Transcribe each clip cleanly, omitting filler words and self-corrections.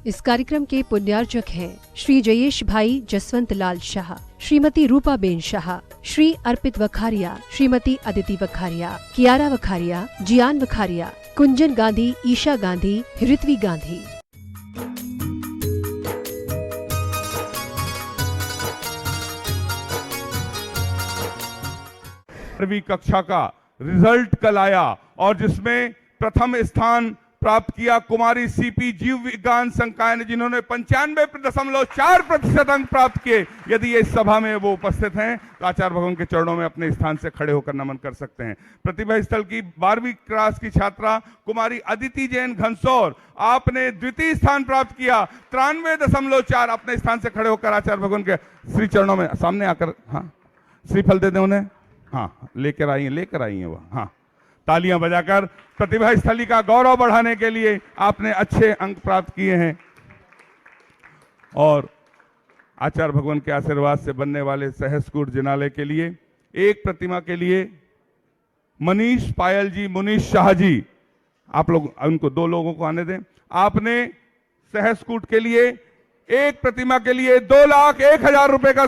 इस कार्यक्रम के पुण्यार्जक हैं श्री जयेश भाई जसवंत लाल शाह, श्रीमती रूपा बेन शाह, श्री अर्पित वखारिया, श्रीमती अदिति वखारिया, कियारा वखारिया, जियान वखारिया, कुंजन गांधी, ईशा गांधी, ऋत्वी गांधी। 12वीं कक्षा का रिजल्ट कल आया और जिसमें प्रथम स्थान प्राप्त किया कुमारी सीपी जीव विज्ञान संकाय ने, जिन्होंने 95.4% अंक प्राप्त किए। यदि ये इस सभा में वो उपस्थित हैं तो आचार्य भगवान के चरणों में अपने स्थान से खड़े होकर नमन कर सकते हैं। प्रतिभा स्थल की 12वीं क्लास की छात्रा कुमारी अदिति जैन घनसौर, आपने द्वितीय स्थान प्राप्त किया 93.4। अपने स्थान से खड़े होकर आचार्य भगवान के श्री चरणों में सामने आकर हाँ श्रीफल दे दें उन्हें। हाँ लेकर आई हैं वो। हाँ तालियां बजाकर प्रतिभा स्थली का गौरव बढ़ाने के लिए आपने अच्छे अंक प्राप्त किए हैं। और आचार्य भगवान के आशीर्वाद से बनने वाले सहसकूट जिनालय के लिए एक प्रतिमा के लिए मनीष पायल जी, मुनीश शाह जी, आप लोग उनको 2 लोगों को आने दें। आपने सहसकूट के लिए एक प्रतिमा के लिए 2,01,000 रुपए का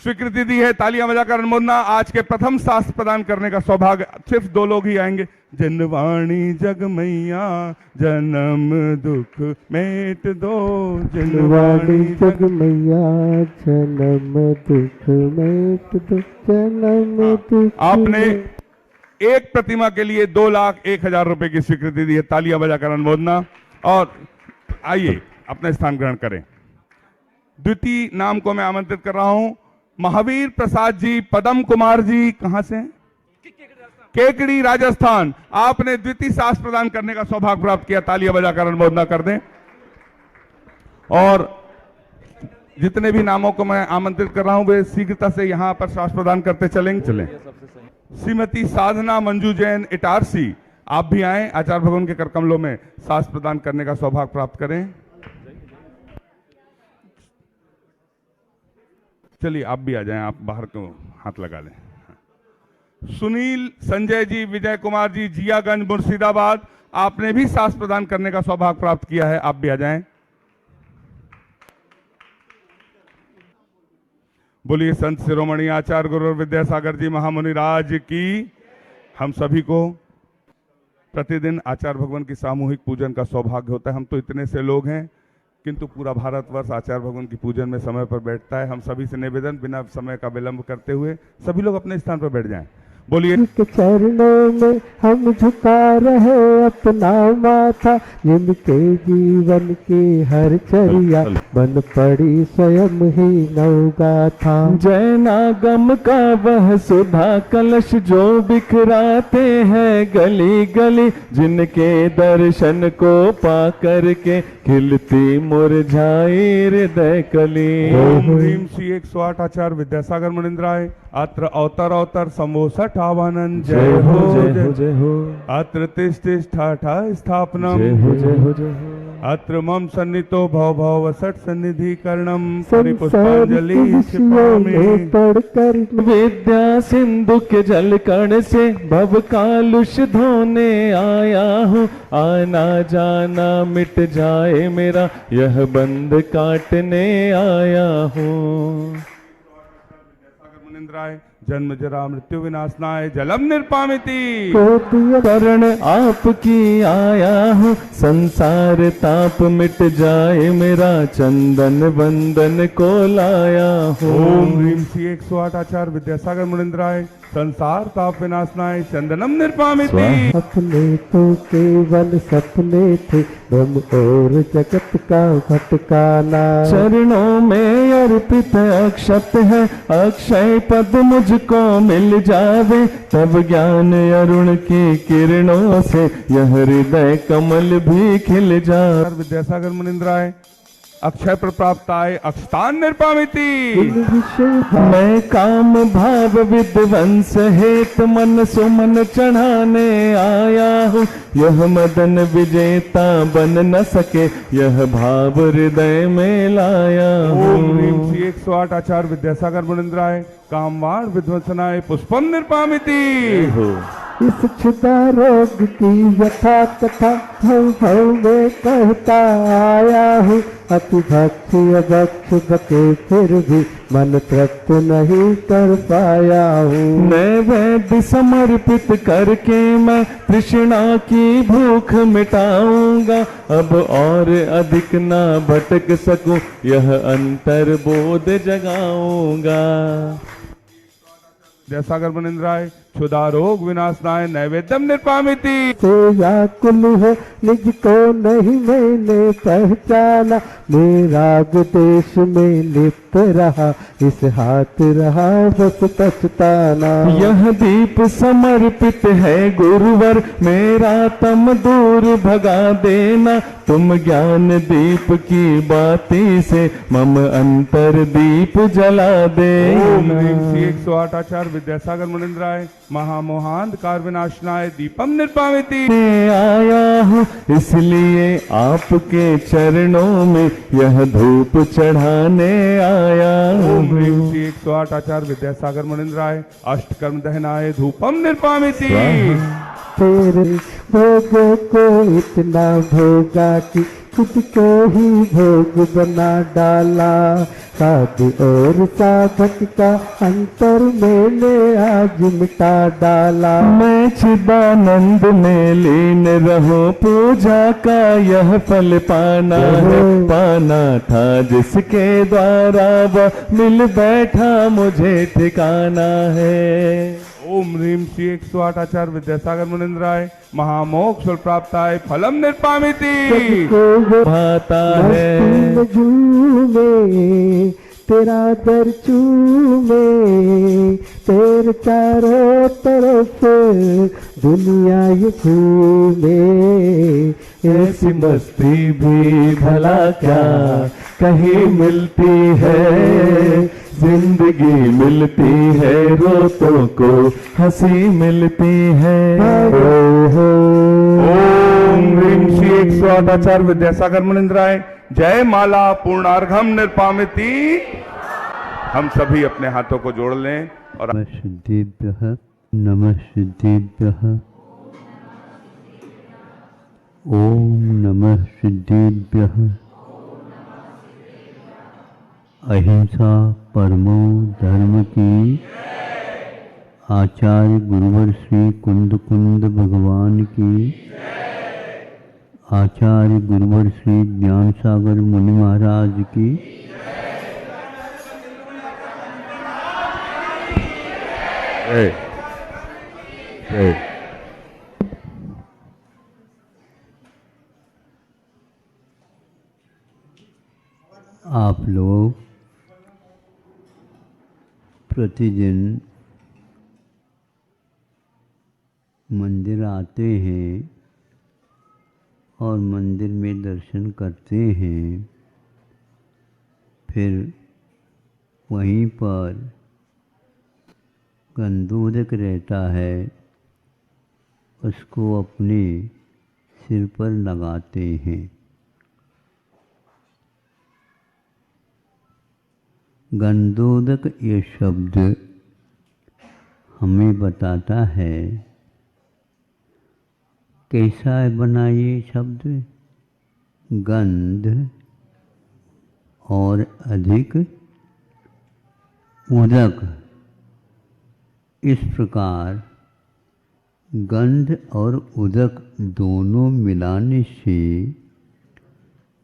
स्वीकृति दी है। तालियां बजाकर अनुमोदना। आज के प्रथम शास्त्र प्रदान करने का सौभाग्य सिर्फ 2 लोग ही आएंगे। जनवाणी जग मैया जन्म दुख मेट दो, जनवाणी जग मैया जन्म दुख मेट दो, जन्म दुख। आपने एक प्रतिमा के लिए 2,01,000 रुपए की स्वीकृति दी है। तालियां बजाकर अनुमोदना। और आइए अपना स्थान ग्रहण करें। द्वितीय नाम को मैं आमंत्रित कर रहा हूं महावीर प्रसाद जी, पदम कुमार जी, कहां से? केकड़ी राजस्थान। आपने द्वितीय शास्त्र प्रदान करने का सौभाग्य प्राप्त किया। तालियां बजाकर अनुमोदना कर दें। और जितने भी नामों को मैं आमंत्रित कर रहा हूं वे शीघ्रता से यहां पर शास्त्र प्रदान करते चलें। श्रीमती साधना मंजू जैन इटारसी, आप भी आए, आचार्य भगवान के कर कमलों में शास्त्र प्रदान करने का सौभाग्य प्राप्त करें। चलिए आप भी आ जाएं, आप बाहर को हाथ लगा लें। सुनील संजय जी, विजय कुमार जी, जियागंज मुर्शिदाबाद, आपने भी शास्त्र प्रदान करने का सौभाग्य प्राप्त किया है। आप भी आ जाएं। बोलिए संत शिरोमणि आचार्य गुरु विद्यासागर जी महामुनि राज की। हम सभी को प्रतिदिन आचार्य भगवान की सामूहिक पूजन का सौभाग्य होता है। हम तो इतने से लोग हैं किंतु पूरा भारतवर्ष आचार्य भगवान की पूजन में समय पर बैठता है। हम सभी से निवेदन, बिना समय का विलंब करते हुए सभी लोग अपने स्थान पर बैठ जाएं। बोलिए। चरणों में हम झुका रहे अपना माथा, जिनके जीवन की हर चर्या बन पड़ी स्वयं ही नवगाथा। जैनागम का वह सुधा कलश जो बिखराते हैं गली गली, जिनके दर्शन को पा करके खिलती मुरझाई हृदय कली। ओम ह्रीम श्री 108 आचार्य विद्यासागर मुनिंद्राय अत्र अवतर समोसठ आवानन। जय हो जय हो जय हो। अत्र तिष्ठा स्थापनम। जय हो जय हो जय हो। अत्र मम सन्नितो भव भव वसठ सन्निधि कर्णम पुष्पांजलि पढ़कर विद्या सिंधु के जल कण से भव कालुष धोने आया हूँ। आना जाना मिट जाए मेरा यह बंध काटने आया हूँ। जन्म जरा मृत्यु विनाशनाय जलम निर्पामिति। करण आपकी आया हूँ, संसार ताप मिट जाए मेरा चंदन वंदन को लाया हूँ। ओम ह्रीम श्री 108 आचार्य विद्यासागर मुनिंद्राय संसार ताप विनाशनाय चंदनम निर्पामिति। अपने तो केवल सपने थे ब्रह्म और जगत का भटकाना। चरणों में अर्पित अक्षत है, अक्षय पद मुझको मिल जावे, तब ज्ञान अरुण की किरणों से यह हृदय कमल भी खिल जाए। विद्यासागर मुनिंद्राय अक्षय पर प्राप्त आए अक्षतान निर्पामिति। मैं काम भाव विद्वंस हेत मन सुमन चढ़ाने आया हूँ। यह मदन विजेता बन न सके यह भाव हृदय में लाया हूँ। ओम ह्रीम श्री 108 आचार्य विद्यासागर मुनिंद्राय कामवाण विध्वंसनाय पुष्पम निर्पामिति। इस क्षुधा रोग की व्यथा कथा भव में कहता आया हूँ। अति भक्ष अभक्ष बके फिर भी मन तृप्त नहीं कर पाया हूँ। नैवेद्य समर्पित करके मैं तृष्णा की भूख मिटाऊंगा। अब और अधिक ना भटक सकूं, यह अंतर बोध जगाऊंगा। जयसागर मुनिंद्राय क्षुधा रोग विनाशनाय नैवेद्यम निर्पामिति। से व्याकुल है निज को नहीं मैंने पहचाना। मेरा देश में लिप्त रहा, इस हाथ रहा बस पछताना। यह दीप समर्पित है गुरुवर, मेरा तम दूर भगा देना। तुम ज्ञान दीप की बाती से मम अंतर दीप जला देना। 108 आचार्य विद्यासागर मुनिंद्राय महामोहांधकार विनाशनाय दीपम निर्पामिति। आया हूँ इसलिए आपके चरणों में यह धूप चढ़ाने आया हूँ। 108 आचार्य विद्यासागर मुनिंद्राय अष्टकर्म दहनाय धूपम निर्पामिति। तेरे भोगों को इतना भोगा कि खुद को ही भोग बना डाला। साधु और साधक का अंतर मैंने आज मिटा डाला। मैं चिदानंद में लीन रहो, पूजा का यह फल पाना है। पाना था जिसके द्वारा वह मिल बैठा, मुझे ठिकाना है। ओम ह्रीम श्री 108 आचार्य विद्यासागर मुनिंद्राय महामोक्ष फल प्राप्ताय फलम निर्पामिति। भाता है झूमे तेरा दर चूमे, तेरे चारों तरफ दुनिया ये घूमे। ऐसी मस्ती भी भला क्या कहीं मिलती है। जिंदगी मिलती है रोतों को हंसी मिलती है। ओम ह्रीम श्री 108 आचार्य विद्यासागर मुनिंद्राय जय माला पूर्णार्घम निर्पामिति। हम सभी अपने हाथों को जोड़ लें और शुद्धिभ्यः नमः शुद्धिभ्यः। ओम नमः शुद्धिभ्यः। अहिंसा परमो धर्म की। आचार्य गुरुवर श्री कुंद कुंद भगवान की। आचार्य गुरुवर श्री ज्ञान सागर मुनि महाराज की। जय जय। आप लोग प्रतिदिन मंदिर आते हैं और मंदिर में दर्शन करते हैं, फिर वहीं पर गंधोदक रहता है, उसको अपने सिर पर लगाते हैं। गंधोदक ये शब्द हमें बताता है कैसा है बना ये शब्द। गंध और अधिक उदक, इस प्रकार गंध और उदक दोनों मिलाने से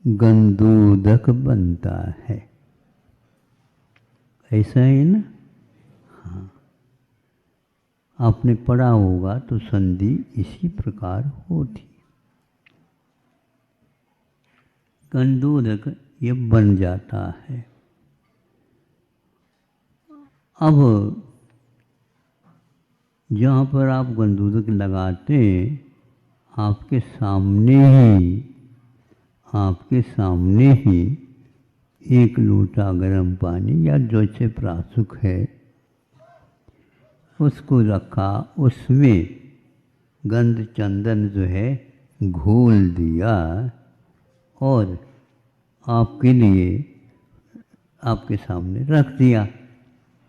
गंधोदक बनता है। ऐसा है ना? हाँ, आपने पढ़ा होगा तो संधि इसी प्रकार होती। गंधोदक ये बन जाता है। अब जहाँ पर आप गंधोदक लगाते हैं, आपके सामने ही एक लोटा गर्म पानी या जैसे प्रासुक है उसको रखा, उसमें गंध चंदन जो है घोल दिया और आपके लिए आपके सामने रख दिया।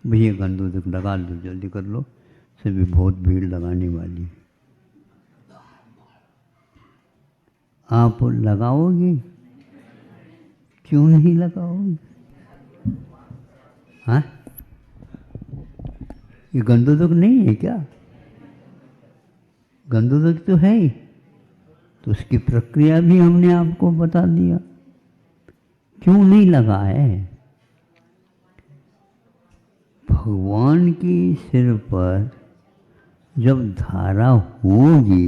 भैया गंधोदक लगा लो, जल्दी कर लो। से भी बहुत भीड़ लगाने वाली है। आप लगाओगे? क्यों नहीं लगाओगे? हाँ, ये गंधोदक नहीं है क्या? गंधोदक तो है ही, तो उसकी प्रक्रिया भी हमने आपको बता दिया। क्यों नहीं लगा है? भगवान की सिर पर जब धारा होगी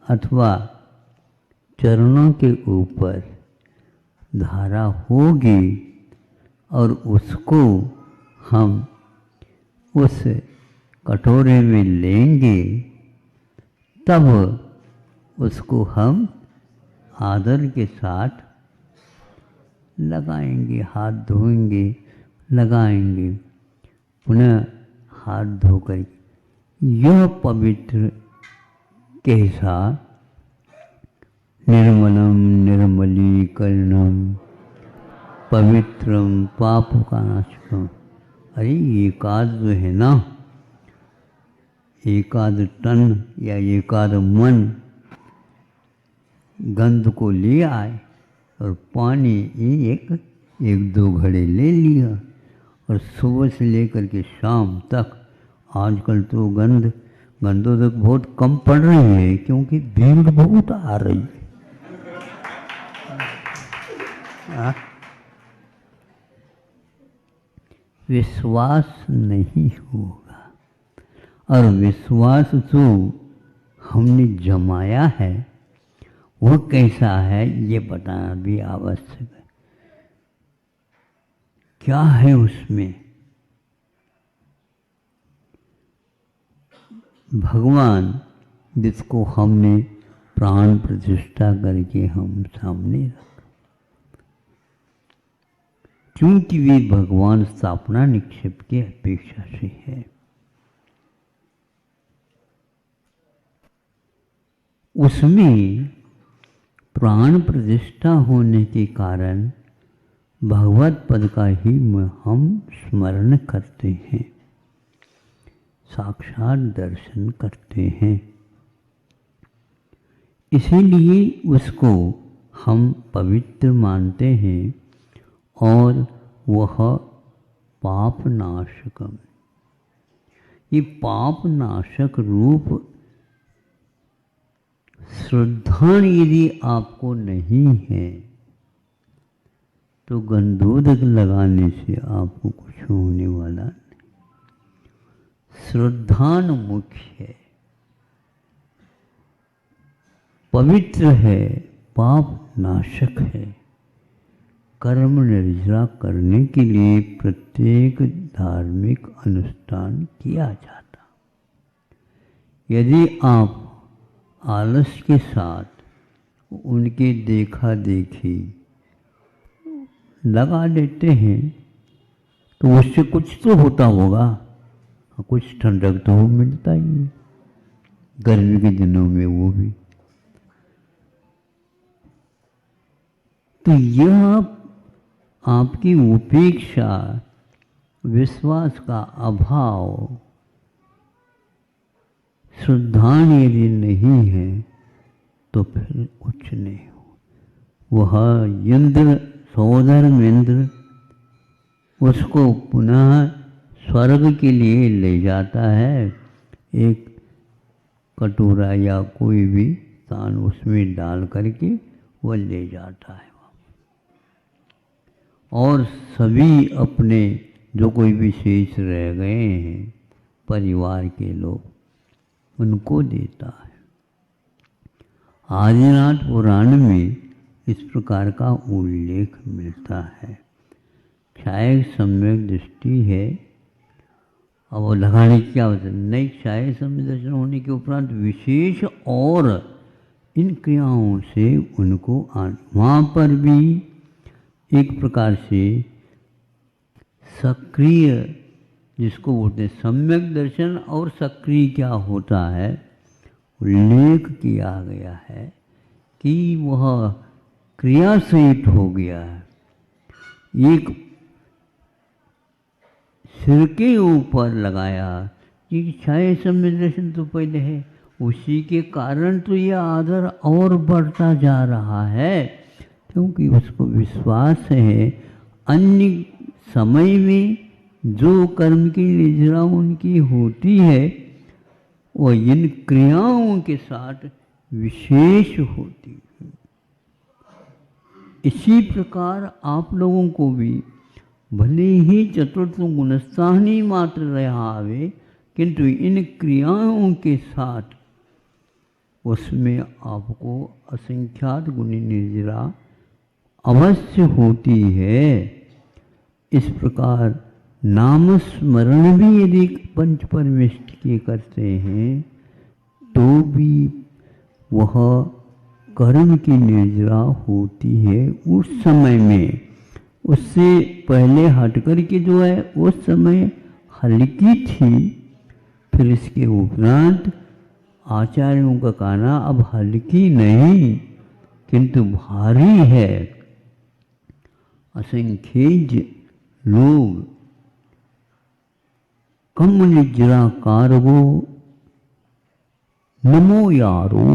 अथवा चरणों के ऊपर धारा होगी और उसको हम उस कटोरे में लेंगे, तब उसको हम आदर के साथ लगाएंगे, हाथ धोएंगे, लगाएंगे, पुनः हाथ धोकर यह पवित्र कैसा निर्मलम निर्मलीकरणम पवित्रम पापकानाशकम। अरे एकाद जो है ना, एकाद तन या एकाद मन गंध को ले आए और पानी एक दो घड़े ले लिया और सुबह से लेकर के शाम तक। आजकल तो गंधोदक बहुत कम पड़ रही है क्योंकि भीड़ बहुत आ रही है। विश्वास नहीं होगा, और विश्वास जो हमने जमाया है वो कैसा है ये बताना भी आवश्यक है। क्या है उसमें? भगवान जिसको हमने प्राण प्रतिष्ठा करके हम सामने रखा, क्योंकि वे भगवान स्थापना निक्षेप के अपेक्षा से है। उसमें प्राण प्रतिष्ठा होने के कारण भगवत पद का ही हम स्मरण करते हैं, साक्षात दर्शन करते हैं। इसीलिए उसको हम पवित्र मानते हैं और वह पाप नाशकम। ये पाप नाशक रूप श्रद्धा यदि आपको नहीं है तो गंधोदक लगाने से आपको कुछ होने वाला नहीं। श्रद्धान मुख्य है, पवित्र है, पाप नाशक है। कर्म निर्जरा करने के लिए प्रत्येक धार्मिक अनुष्ठान किया जाता। यदि आप आलस के साथ उनके देखा देखी लगा लेते हैं तो उससे कुछ तो होता होगा, कुछ ठंडक तो मिलता ही है, गर्मी के दिनों में वो भी। तो यह आपकी उपेक्षा, विश्वास का अभाव, श्रद्धान यदि नहीं है तो फिर कुछ नहीं हो। वह इंद्र, सौधर्म इंद्र उसको पुनः स्वर्ग के लिए ले जाता है। एक कटोरा या कोई भी स्थान उसमें डाल करके वह ले जाता है और सभी अपने जो कोई भी शेष रह गए हैं परिवार के लोग उनको देता है। आदिनाथ पुराण में इस प्रकार का उल्लेख मिलता है। क्षायक सम्यक दृष्टि है, अब वो लगाने की क्या होता है, नई क्षायक सम्यक दर्शन होने के उपरांत विशेष और इन क्रियाओं से उनको वहाँ पर भी एक प्रकार से सक्रिय, जिसको बोलते हैं सम्यक दर्शन, और सक्रिय क्या होता है उल्लेख किया गया है कि वह क्रिया सहित हो गया है। एक सिर के ऊपर लगाया ये छाया सम्मिलन तो पहले है, उसी के कारण तो ये आदर और बढ़ता जा रहा है, क्योंकि उसको विश्वास है अन्य समय में जो कर्म की निजरा उनकी होती है वो इन क्रियाओं के साथ विशेष होती है। इसी प्रकार आप लोगों को भी भले ही चतुर्थ गुणस्थानी मात्र रहा आवे, किंतु इन क्रियाओं के साथ उसमें आपको असंख्यात गुणी निर्जरा अवश्य होती है। इस प्रकार नाम स्मरण भी यदि पंच परमेष्ठ के करते हैं तो भी वह कर्म की निर्जरा होती है उस समय में। उससे पहले हटकर के जो है उस समय हल्की थी, फिर इसके उपरांत आचार्यों का कहना अब हल्की नहीं किंतु भारी है। असंख्य लोग कम निजरा कारगो नमो यारो,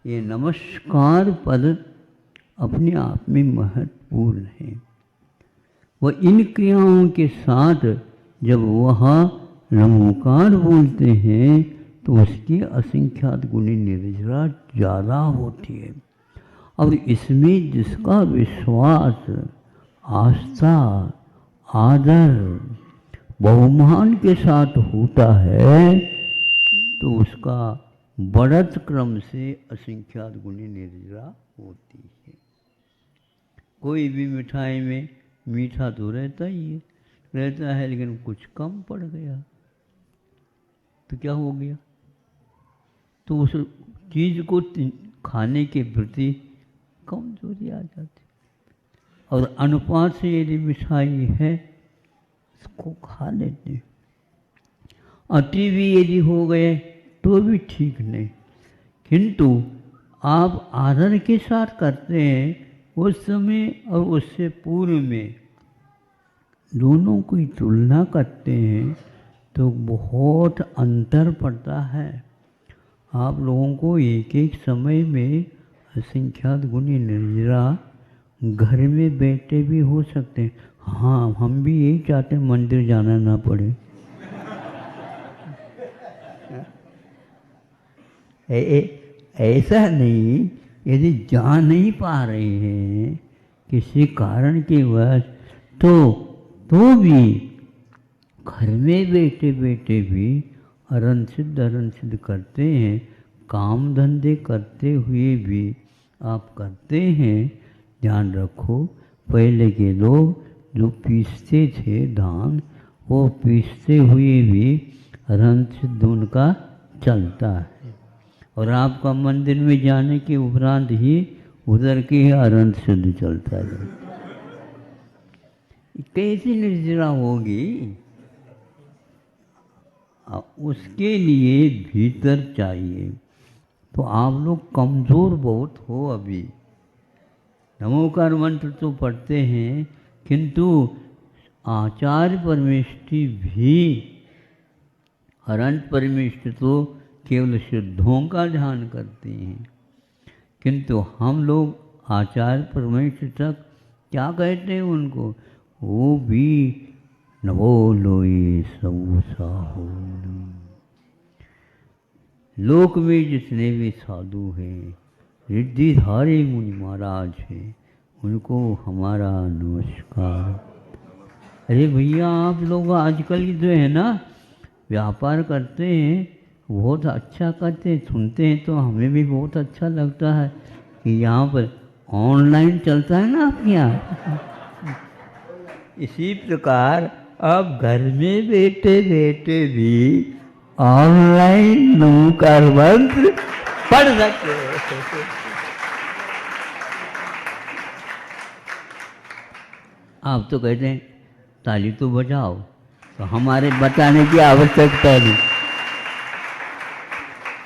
ये नमस्कार पद अपने आप में महत्वपूर्ण है। वह इन क्रियाओं के साथ जब वह नमोकार बोलते हैं तो उसकी असंख्यात गुणी निर्जरा ज़्यादा होती है। और इसमें जिसका विश्वास, आस्था, आदर, बहुमान के साथ होता है तो उसका बढ़त क्रम से असंख्यात गुणी निर्जरा होती है। कोई भी मिठाई में मीठा तो रहता ही रहता है, लेकिन कुछ कम पड़ गया तो क्या हो गया, तो उस चीज़ को खाने के प्रति कमजोरी आ जाती। और अनुपात से यदि मिठाई है उसको खा लेते, अति भी यदि हो गए तो भी ठीक नहीं, किंतु आप आदर के साथ करते हैं उस समय और उससे पूर्व में दोनों की तुलना करते हैं तो बहुत अंतर पड़ता है। आप लोगों को एक एक समय में असंख्यात गुणी निर्जरा घर में बैठे भी हो सकते हैं। हाँ, हम भी यही चाहते हैं मंदिर जाना ना पड़े। ऐसा नहीं, यदि जा नहीं पा रहे हैं किसी कारण के वजह तो भी घर में बैठे बैठे भी अरण सिद्ध करते हैं, काम धंधे करते हुए भी आप करते हैं। ध्यान रखो, पहले के लोग जो पीसते थे धान, वो पीसते हुए भी अरण सिद्ध उनका चलता है, और आपका मंदिर में जाने के उपरांत ही उधर के अरण सिद्ध चलता है। कैसी निर्जरा होगी? उसके लिए भीतर चाहिए। तो आप लोग कमज़ोर बहुत हो अभी। नमोकार मंत्र तो पढ़ते हैं, किंतु आचार्य परमेष्ठी भी अनंत परमेष्ठ तो केवल शुद्धों का ध्यान करते हैं, किंतु हम लोग आचार्य परमेष्ठ तक क्या कहते हैं उनको, वो भी नवो लोई सब साहू। लोक में जितने भी साधु हैं, रिद्धिधारी मुनि महाराज हैं, उनको हमारा नमस्कार। अरे भैया, आप लोग आजकल जो है ना व्यापार करते हैं, बहुत अच्छा करते हैं, सुनते हैं तो हमें भी बहुत अच्छा लगता है कि यहाँ पर ऑनलाइन चलता है ना आपके यहाँ। इसी प्रकार अब घर में बैठे बैठे भी ऑनलाइन नमोकार मंत्र पढ़ सकते हैं। आप तो कहते हैं ताली तो बजाओ, तो हमारे बताने की आवश्यकता नहीं,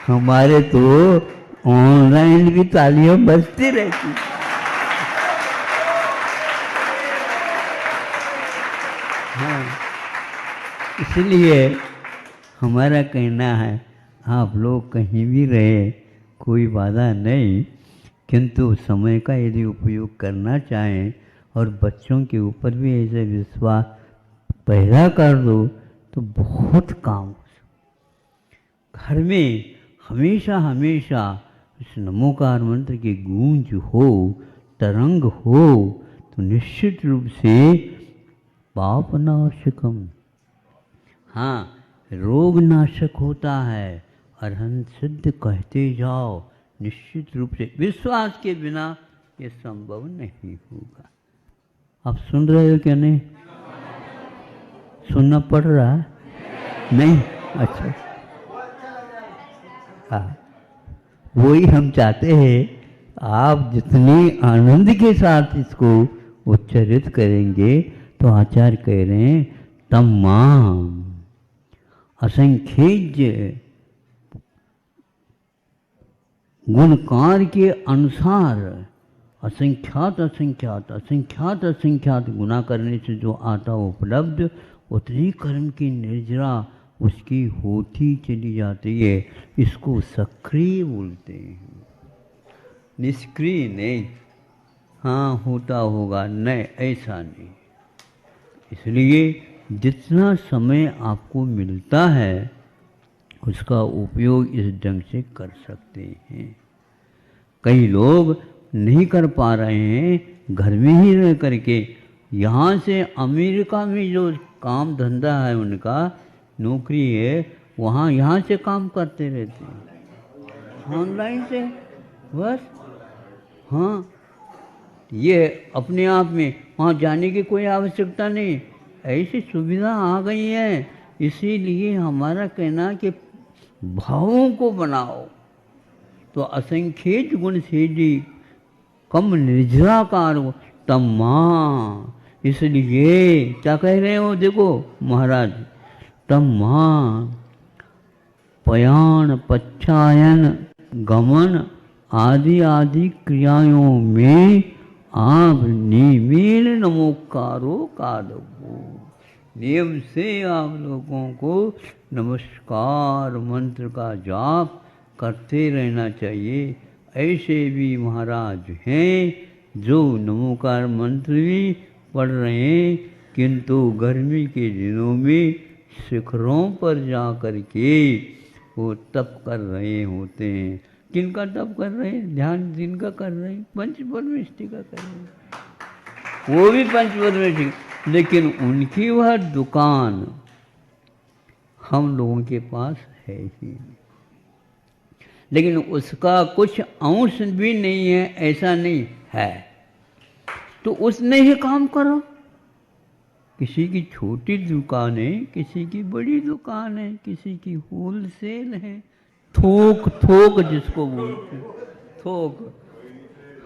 हमारे तो ऑनलाइन भी तालियां बजती रहती। हाँ, इसलिए हमारा कहना है आप लोग कहीं भी रहे कोई बाधा नहीं, किंतु समय का यदि उपयोग करना चाहें और बच्चों के ऊपर भी ऐसे विश्वास पैदा कर दो तो बहुत काम हो सकता। घर में हमेशा हमेशा इस नमोकार मंत्र की गूंज हो, तरंग हो, तो निश्चित रूप से पाप नाशकम, हाँ रोग नाशक होता है। अरहंत सिद्ध कहते जाओ, निश्चित रूप से विश्वास के बिना ये संभव नहीं होगा। आप सुन रहे हो क्या? नहीं सुनना पड़ रहा है? नहीं? अच्छा, हाँ वही हम चाहते हैं। आप जितनी आनंद के साथ इसको उच्चारित करेंगे तो आचार्य कह रहे हैं तमाम असंख्य गुणकार के अनुसार असंख्यात असंख्यात असंख्यात असंख्यात गुना करने से जो आता उपलब्ध, उतनी कर्म की निर्जरा उसकी होती चली जाती है। इसको सक्रिय बोलते हैं, निष्क्रिय नहीं। हाँ होता होगा, नहीं ऐसा नहीं। इसलिए जितना समय आपको मिलता है उसका उपयोग इस ढंग से कर सकते हैं। कई लोग नहीं कर पा रहे हैं, घर में ही रह करके, यहाँ से अमेरिका में जो काम धंधा है उनका, नौकरी है, वहाँ यहाँ से काम करते रहते हैं ऑनलाइन से बस। हाँ ये अपने आप में वहाँ जाने की कोई आवश्यकता नहीं, ऐसी सुविधा आ गई है। इसीलिए हमारा कहना कि भावों को बनाओ तो असंख्येत गुण से जी कम निर्जराकार तम्मा। इसलिए क्या कह रहे हो देखो महाराज, तम्मा पयान पच्छायन गमन आदि आदि क्रियाओं में आप नियमेन नमोकारो कादवो, नियम से आप लोगों को नमस्कार मंत्र का जाप करते रहना चाहिए। ऐसे भी महाराज हैं जो नमोकार मंत्र भी पढ़ रहे हैं, किंतु गर्मी के दिनों में शिखरों पर जा कर के वो तप कर रहे होते हैं। किनका तप कर रहे हैं? ध्यान जिनका कर रहे हैं, पंचपरमेष्ठी का कर रहे हैं, वो भी पंचपरमेष्ठी, लेकिन उनकी वह दुकान हम लोगों के पास है ही नहीं। लेकिन उसका कुछ अंश भी नहीं है, ऐसा नहीं है, तो उसमें ही काम करो। किसी की छोटी दुकान है, किसी की बड़ी दुकान है, किसी की होलसेल है, थोक थोक जिसको बोलते हैं, थोक।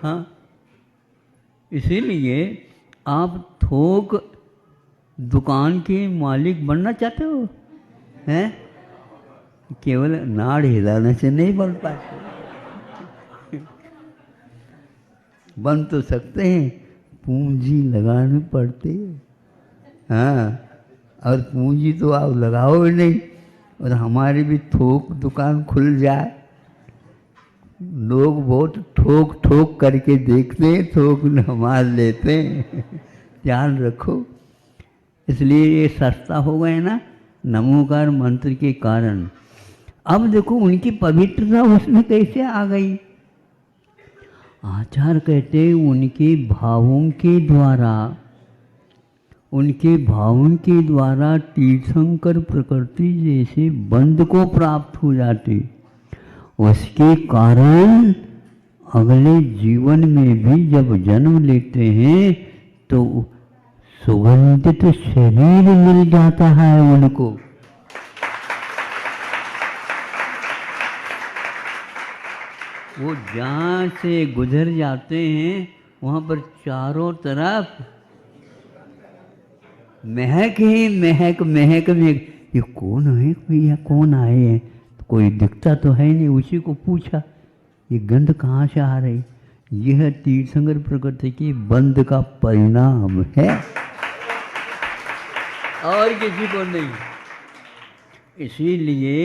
हाँ इसीलिए आप थोक दुकान के मालिक बनना चाहते हो हैं? केवल नाड़ हिलाने से नहीं बन पाते, बन तो सकते हैं, पूंजी लगानी पड़ती है। हाँ और पूंजी तो आप लगाओ नहीं, और हमारी भी थोक दुकान खुल जाए, लोग बहुत ठोक ठोक करके देखते हैं, थोक नमाज लेते हैं, ध्यान रखो। इसलिए ये सस्ता हो गए ना नमोकार मंत्र के कारण। अब देखो उनकी पवित्रता उसमें कैसे आ गई। आचार्य कहते हैं उनके भावों के द्वारा तीर्थंकर प्रकृति जैसे बंध को प्राप्त हो जाती, उसके कारण अगले जीवन में भी जब जन्म लेते हैं तो सुगंधित शरीर मिल जाता है उनको। वो जहाँ से गुजर जाते हैं वहाँ पर चारों तरफ महक ही महक, महक में ये कौन है भैया, कौन आए हैं? तो कोई दिखता तो है नहीं। उसी को पूछा ये गंध कहाँ से आ रही? यह तीर्थंकर प्रकृति की बंध का परिणाम है और किसी को नहीं। इसीलिए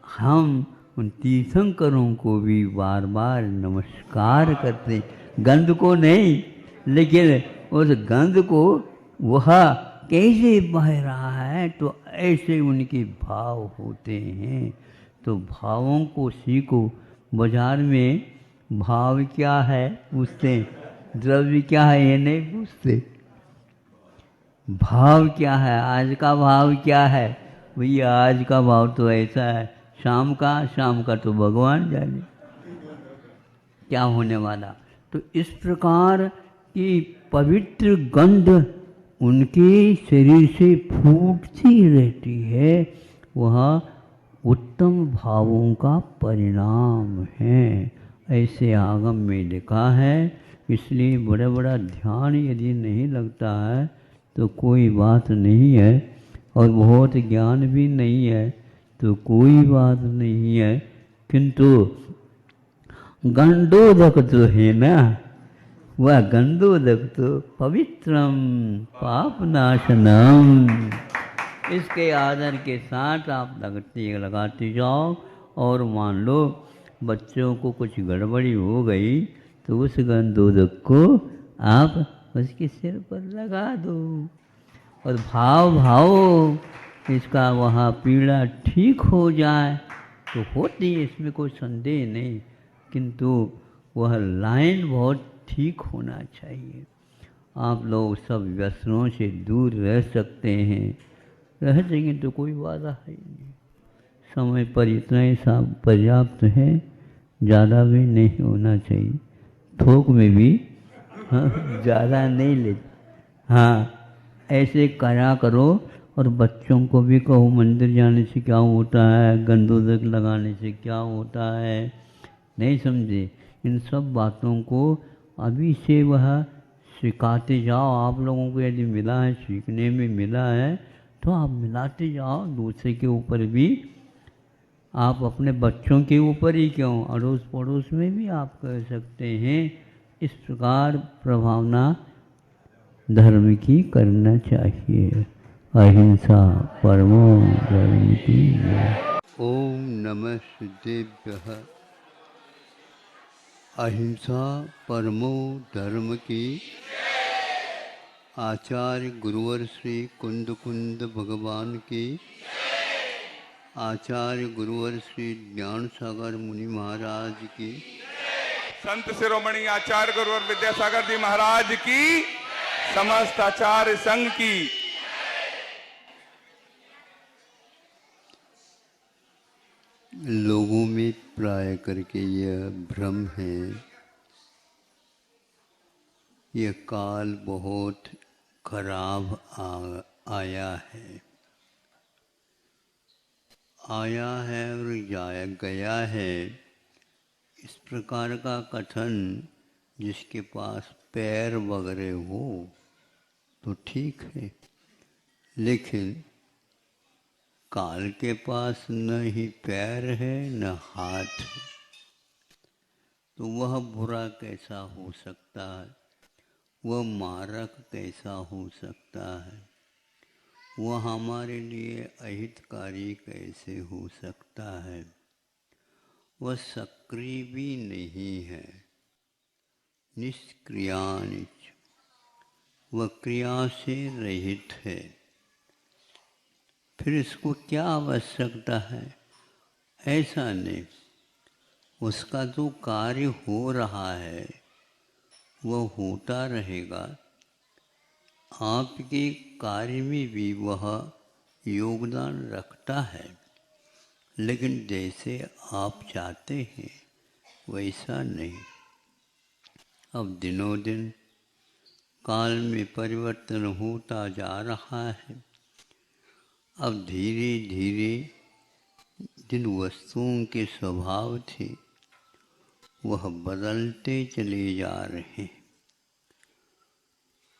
हम उन तीर्थंकरों को भी बार बार नमस्कार करते, गंध को नहीं, लेकिन उस गंध को वह कैसे बह रहा है तो ऐसे उनके भाव होते हैं। तो भावों को सीखो। बाजार में भाव क्या है पूछते हैं, द्रव्य क्या है ये नहीं पूछते। भाव क्या है, आज का भाव क्या है, भैया आज का भाव तो ऐसा है, शाम का तो भगवान जाने क्या होने वाला। तो इस प्रकार की पवित्र गंध उनके शरीर से फूटती रहती है, वह उत्तम भावों का परिणाम है, ऐसे आगम में लिखा है। इसलिए बड़ा बड़ा ध्यान यदि नहीं लगता है तो कोई बात नहीं है, और बहुत ज्ञान भी नहीं है तो कोई बात नहीं है, किंतु गंडोदक तो है ना, वह गंडोदक तो पवित्रम पापनाशनम। इसके आदर के साथ आप लगाते जाओ, और मान लो बच्चों को कुछ गड़बड़ी हो गई तो उस गंडोदक को आप उसके सिर पर लगा दो, और भाव इसका वहाँ पीड़ा ठीक हो जाए तो होती है, इसमें कोई संदेह नहीं, किंतु वह लाइन बहुत ठीक होना चाहिए। आप लोग सब व्यसनों से दूर रह सकते हैं, रह जाएंगे तो कोई बाधा है नहीं, समय पर इतना ही सब पर्याप्त है, ज़्यादा भी नहीं होना चाहिए, थोक में भी ज़्यादा नहीं ले। हाँ, ऐसे करा करो, और बच्चों को भी कहो मंदिर जाने से क्या होता है, गंदोदक लगाने से क्या होता है, नहीं समझे। इन सब बातों को अभी से वह सिखाते जाओ। आप लोगों को यदि मिला है, सीखने में मिला है, तो आप मिलाते जाओ दूसरे के ऊपर भी। आप अपने बच्चों के ऊपर ही क्यों, अड़ोस पड़ोस में भी आप कर सकते हैं। इस प्रकार प्रभावना धर्म की करना चाहिए। अहिंसा परमो धर्म की। ओम नमः सिद्धेभ्यः। अहिंसा परमो धर्म की। आचार्य गुरुवर श्री कुंद कुंद भगवान की। आचार्य गुरुवर श्री ज्ञान सागर मुनि महाराज की। संत शिरोमणि आचार्य गुरुवर विद्यासागर जी महाराज की। समस्त आचार्य संघ की। लोगों में प्राय करके यह भ्रम है, यह काल बहुत खराब आया है और जाया गया है। इस प्रकार का कथन जिसके पास पैर वगैरह हो तो ठीक है, लेकिन काल के पास न ही पैर है न हाथ है, तो वह बुरा कैसा हो सकता है, वह मारक कैसा हो सकता है, वह हमारे लिए अहितकारी कैसे हो सकता है। वह सक्रिय भी नहीं है, निष्क्रियानिच, वह क्रिया से रहित है। फिर इसको क्या आवश्यकता है, ऐसा नहीं, उसका जो कार्य हो रहा है वह होता रहेगा। आपके कार्य में भी वह योगदान रखता है, लेकिन जैसे आप चाहते हैं वैसा नहीं। अब दिनों दिन काल में परिवर्तन होता जा रहा है। अब धीरे धीरे जिन वस्तुओं के स्वभाव थे वह बदलते चले जा रहे हैं।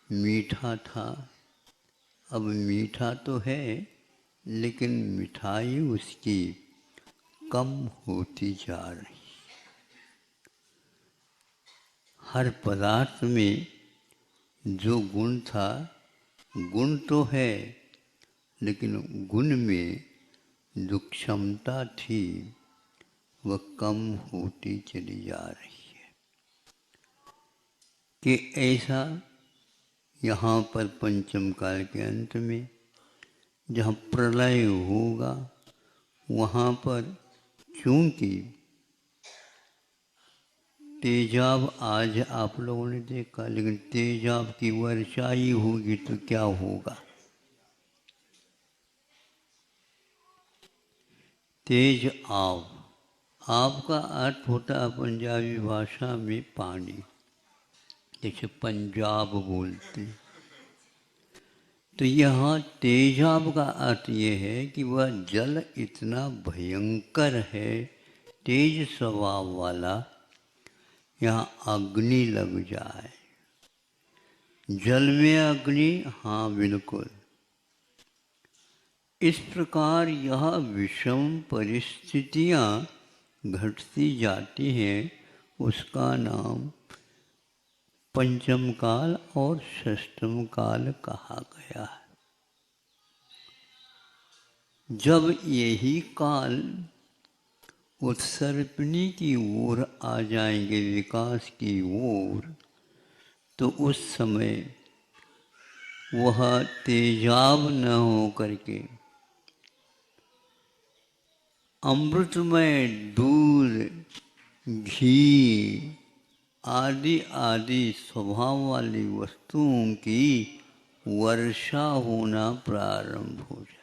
मीठा था, अब मीठा तो है, लेकिन मिठाई उसकी कम होती जा रही। हर पदार्थ में जो गुण था, गुण तो है, लेकिन गुण में जो क्षमता थी वह कम होती चली जा रही है। कि ऐसा यहाँ पर पंचम काल के अंत में जहाँ प्रलय होगा वहाँ पर चूंकि तेजाब आज आप लोगों ने देखा, लेकिन तेजाब की वर्षा ही होगी तो क्या होगा? तेज आव, आव का अर्थ होता है पंजाबी भाषा में पानी, जैसे पंजाब बोलते। तो यहाँ तेजाब का अर्थ ये है कि वह जल इतना भयंकर है, तेज स्वभाव वाला, यहाँ अग्नि लग जाए। जल में अग्नि, हाँ बिल्कुल। इस प्रकार यह विषम परिस्थितियाँ घटती जाती हैं, उसका नाम पंचम काल और षष्ठम काल कहा गया है। जब यही काल उत्सर्पणी की ओर आ जाएंगे, विकास की ओर, तो उस समय वह तेजाब न हो करके अमृतमय दूध, घी आदि आदि स्वभाव वाली वस्तुओं की वर्षा होना प्रारंभ हो जाए।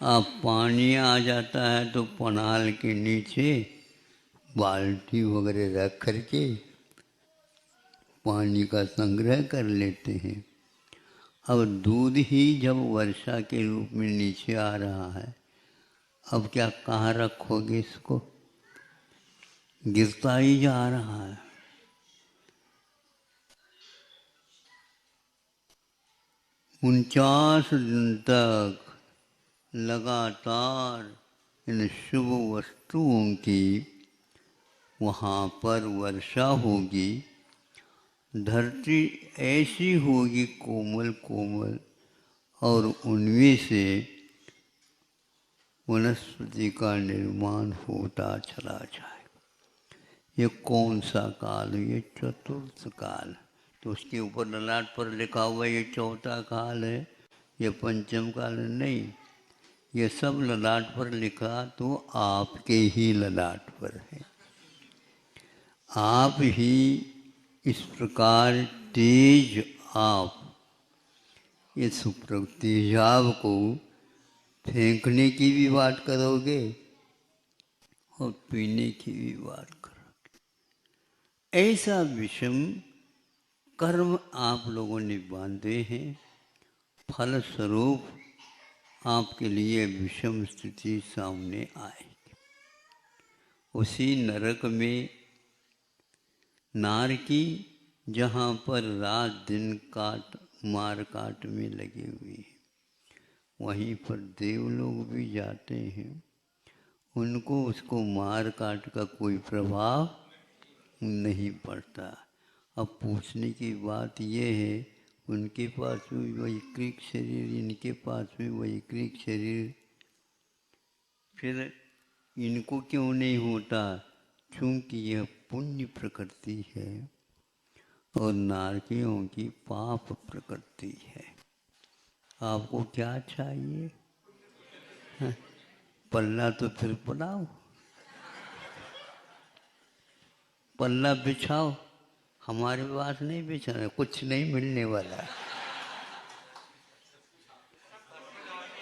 अब पानी आ जाता है तो पनाल के नीचे बाल्टी वगैरह रख करके पानी का संग्रह कर लेते हैं। अब दूध ही जब वर्षा के रूप में नीचे आ रहा है, अब क्या कहाँ रखोगे इसको? गिरता ही जा रहा है। 49 दिन तक लगातार इन शुभ वस्तुओं की वहाँ पर वर्षा होगी। धरती ऐसी होगी कोमल कोमल, और उनमें से वनस्पति का निर्माण होता चला जाए। ये कौन सा काल? ये चतुर्थ काल। तो उसके ऊपर ललाट पर लिखा हुआ ये चौथा काल है, ये पंचम काल नहीं। ये सब ललाट पर लिखा तो आपके ही ललाट पर है। आप ही इस प्रकार तेज आप इस तेजाब को फेंकने की भी बात करोगे और पीने की भी बात करोगे। ऐसा विषम कर्म आप लोगों ने बांधे हैं, फलस्वरूप आपके लिए विषम स्थिति सामने आएगी। उसी नरक में नारकी, जहाँ पर रात दिन काट मार काट में लगे हुए हैं, वहीं पर देवलोग भी जाते हैं। उनको उसको मार काट का कोई प्रभाव नहीं पड़ता। अब पूछने की बात ये है, उनके पास भी वैकृत शरीर, इनके पास भी वैकृत शरीर, फिर इनको क्यों नहीं होता? क्योंकि यह पुण्य प्रकृति है और नारकियों की पाप प्रकृति है। आपको क्या चाहिए? पल्ला तो फिर पलाओ, पल्ला बिछाओ। हमारे पास नहीं बिछाना, कुछ नहीं मिलने वाला है।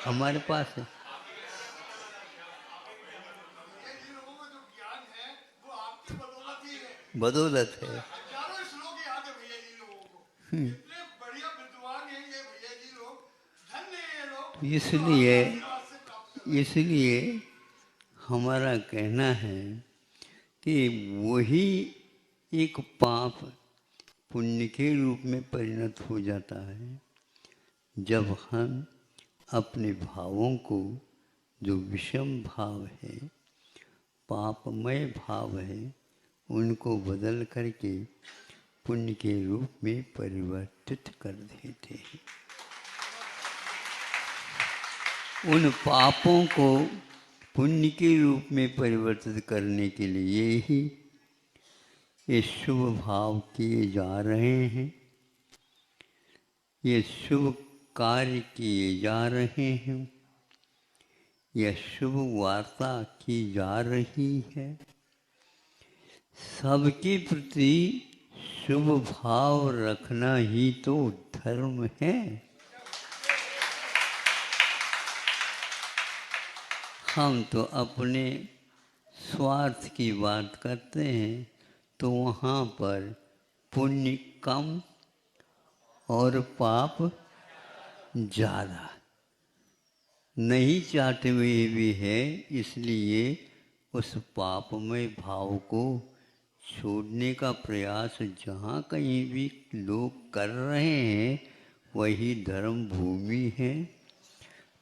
हमारे पास है। बदौलत है। इसलिए हमारा कहना है कि वही एक पाप पुण्य के रूप में परिणत हो जाता है जब हम अपने भावों को, जो विषम भाव है, पापमय भाव है, उनको बदल करके पुण्य के रूप में परिवर्तित कर देते हैं। उन पापों को पुण्य के रूप में परिवर्तित करने के लिए ही ये शुभ भाव किए जा रहे हैं, ये शुभ कार्य किए जा रहे हैं, यह शुभ वार्ता की जा रही है। सबके प्रति शुभ भाव रखना ही तो धर्म है। हम तो अपने स्वार्थ की बात करते हैं तो वहाँ पर पुण्य कम और पाप ज़्यादा। नहीं चाहते हुए भी है, इसलिए उस पापमय भाव को छोड़ने का प्रयास जहाँ कहीं भी लोग कर रहे हैं वही धर्म भूमि है,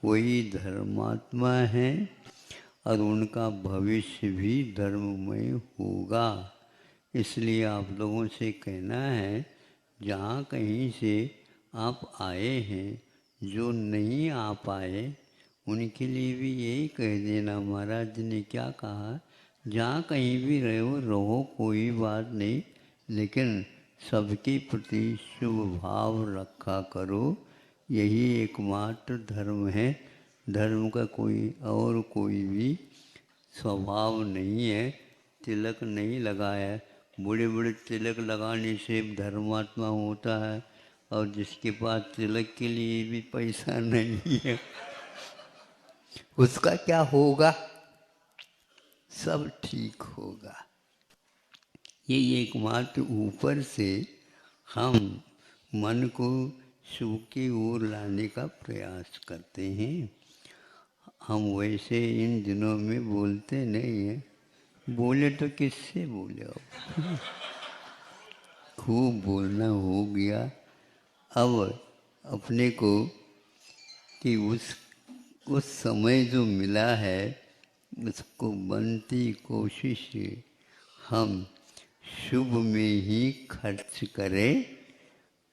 वही धर्मात्मा है और उनका भविष्य भी धर्ममय होगा। इसलिए आप लोगों से कहना है, जहाँ कहीं से आप आए हैं, जो नहीं आ पाए उनके लिए भी यही कह देना, महाराज ने क्या कहा, जहाँ कहीं भी रहो कोई बात नहीं, लेकिन सबके प्रति शुभ भाव रखा करो। यही एकमात्र धर्म है। धर्म का कोई भी स्वभाव नहीं है। तिलक नहीं लगाया, बड़े बड़े तिलक लगाने से धर्मात्मा होता है, और जिसके पास तिलक के लिए भी पैसा नहीं है उसका क्या होगा? सब ठीक होगा। ये एकमात्र ऊपर से हम मन को शुभ की ओर लाने का प्रयास करते हैं। हम वैसे इन दिनों में बोलते नहीं हैं, बोले तो किससे बोले अब खूब बोलना हो गया। अब अपने को कि उस समय जो मिला है उसको बनती कोशिश हम शुभ में ही खर्च करें,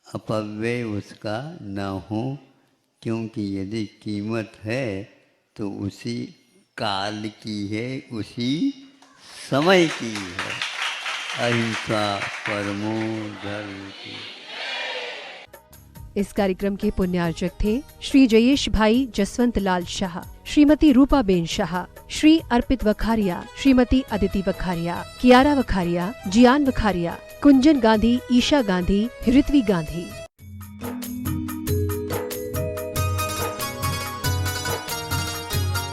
अपव्यय उसका ना हो, क्योंकि यदि कीमत है तो उसी काल की है, उसी समय की है। अहिंसा परमो धर्म की। इस कार्यक्रम के पुण्यार्चक थे श्री जयेश भाई जसवंत लाल शाह, श्रीमती रूपाबेन शाह, श्री अर्पित वखारिया, श्रीमती अदिति वखारिया, कियारा वखारिया, जियान वखारिया, कुंजन गांधी, ईशा गांधी, ऋत्वी गांधी।